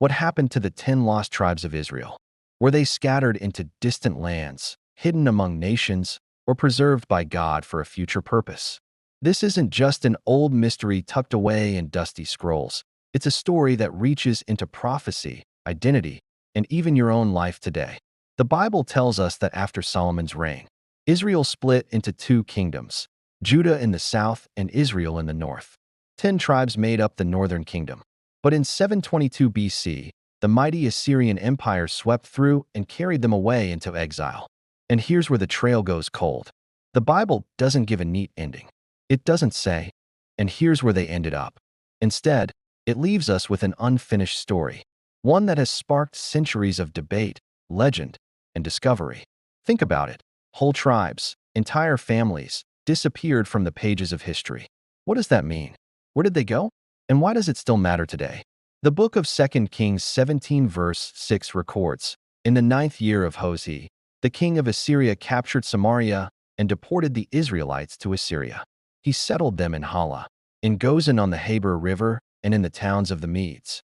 What happened to the 10 lost tribes of Israel? Were they scattered into distant lands, hidden among nations, or preserved by God for a future purpose? This isn't just an old mystery tucked away in dusty scrolls. It's a story that reaches into prophecy, identity, and even your own life today. The Bible tells us that after Solomon's reign, Israel split into two kingdoms, Judah in the south and Israel in the north. 10 tribes made up the northern kingdom. But in 722 BC, the mighty Assyrian Empire swept through and carried them away into exile. And here's where the trail goes cold. The Bible doesn't give a neat ending. It doesn't say, and here's where they ended up. Instead, it leaves us with an unfinished story, one that has sparked centuries of debate, legend, and discovery. Think about it. Whole tribes, entire families, disappeared from the pages of history. What does that mean? Where did they go? And why does it still matter today? The book of 2 Kings 17 verse 6 records, in the 9th year of Hoshea, the king of Assyria captured Samaria and deported the Israelites to Assyria. He settled them in Hala, in Gozan on the Habor River, and in the towns of the Medes.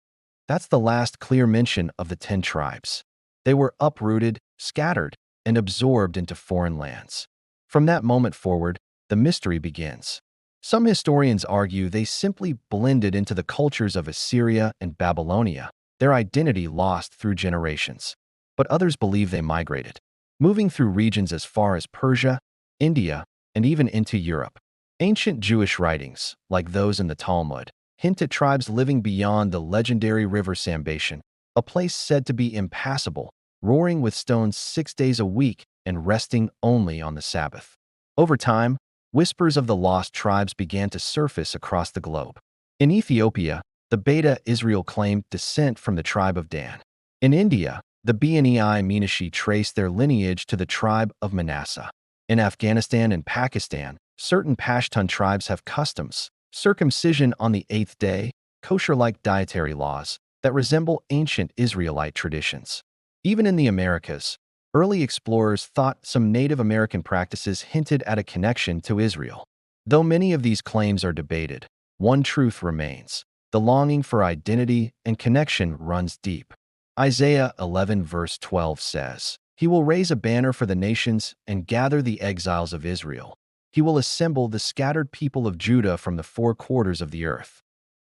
That's the last clear mention of the 10 tribes. They were uprooted, scattered, and absorbed into foreign lands. From that moment forward, the mystery begins. Some historians argue they simply blended into the cultures of Assyria and Babylonia, their identity lost through generations. But others believe they migrated, moving through regions as far as Persia, India, and even into Europe. Ancient Jewish writings, like those in the Talmud, hint at tribes living beyond the legendary river Sambation, a place said to be impassable, roaring with stones 6 days a week and resting only on the Sabbath. Over time, whispers of the lost tribes began to surface across the globe. In Ethiopia, the Beta Israel claimed descent from the tribe of Dan. In India, the Bni Minashi traced their lineage to the tribe of Manasseh. In Afghanistan and Pakistan, certain Pashtun tribes have customs, circumcision on the 8th day, kosher-like dietary laws that resemble ancient Israelite traditions. Even in the Americas, early explorers thought some Native American practices hinted at a connection to Israel. Though many of these claims are debated, one truth remains. The longing for identity and connection runs deep. Isaiah 11 verse 12 says, "He will raise a banner for the nations and gather the exiles of Israel. He will assemble the scattered people of Judah from the four quarters of the earth."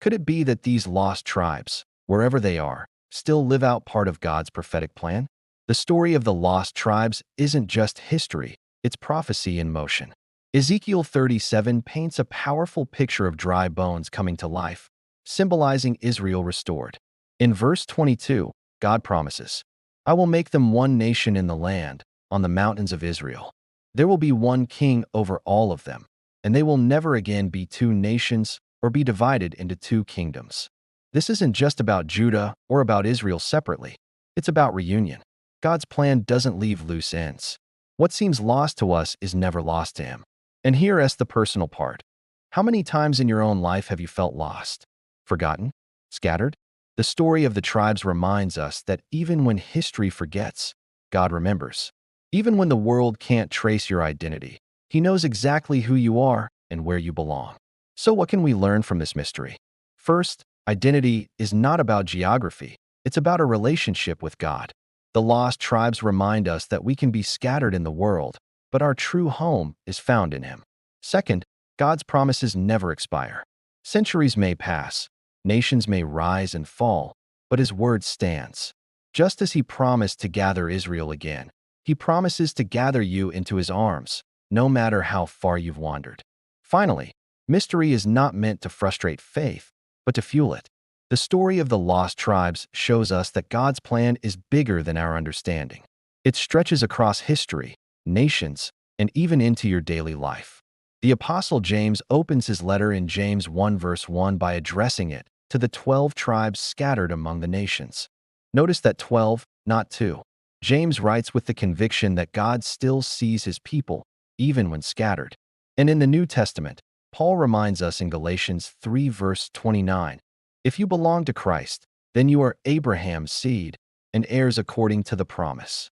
Could it be that these lost tribes, wherever they are, still live out part of God's prophetic plan? The story of the lost tribes isn't just history, it's prophecy in motion. Ezekiel 37 paints a powerful picture of dry bones coming to life, symbolizing Israel restored. In verse 22, God promises, "I will make them one nation in the land, on the mountains of Israel. There will be one king over all of them, and they will never again be two nations or be divided into two kingdoms." This isn't just about Judah or about Israel separately. It's about reunion. God's plan doesn't leave loose ends. What seems lost to us is never lost to Him. And here's the personal part. How many times in your own life have you felt lost, forgotten, scattered? The story of the tribes reminds us that even when history forgets, God remembers. Even when the world can't trace your identity, He knows exactly who you are and where you belong. So what can we learn from this mystery? First, identity is not about geography. It's about a relationship with God. The lost tribes remind us that we can be scattered in the world, but our true home is found in Him. Second, God's promises never expire. Centuries may pass, nations may rise and fall, but His word stands. Just as He promised to gather Israel again, He promises to gather you into His arms, no matter how far you've wandered. Finally, mystery is not meant to frustrate faith, but to fuel it. The story of the lost tribes shows us that God's plan is bigger than our understanding. It stretches across history, nations, and even into your daily life. The Apostle James opens his letter in James 1 verse 1 by addressing it to the 12 tribes scattered among the nations. Notice that 12, not 2. James writes with the conviction that God still sees His people, even when scattered. And in the New Testament, Paul reminds us in Galatians 3 verse 29, "If you belong to Christ, then you are Abraham's seed and heirs according to the promise."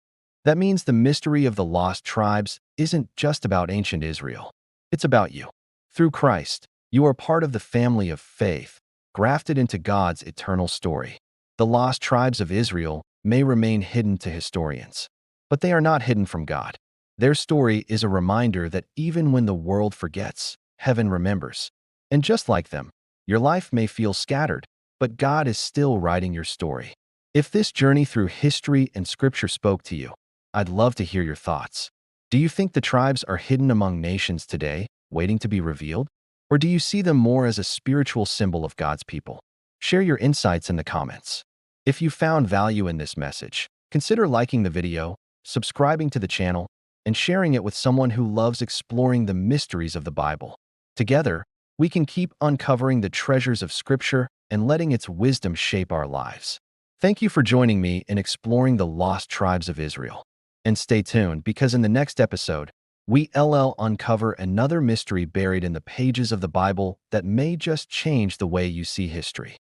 That means the mystery of the lost tribes isn't just about ancient Israel. It's about you. Through Christ, you are part of the family of faith, grafted into God's eternal story. The lost tribes of Israel may remain hidden to historians, but they are not hidden from God. Their story is a reminder that even when the world forgets, heaven remembers. And just like them, your life may feel scattered, but God is still writing your story. If this journey through history and scripture spoke to you, I'd love to hear your thoughts. Do you think the tribes are hidden among nations today, waiting to be revealed? Or do you see them more as a spiritual symbol of God's people? Share your insights in the comments. If you found value in this message, consider liking the video, subscribing to the channel, and sharing it with someone who loves exploring the mysteries of the Bible. Together, we can keep uncovering the treasures of Scripture and letting its wisdom shape our lives. Thank you for joining me in exploring the lost tribes of Israel. And stay tuned, because in the next episode, we'll uncover another mystery buried in the pages of the Bible that may just change the way you see history.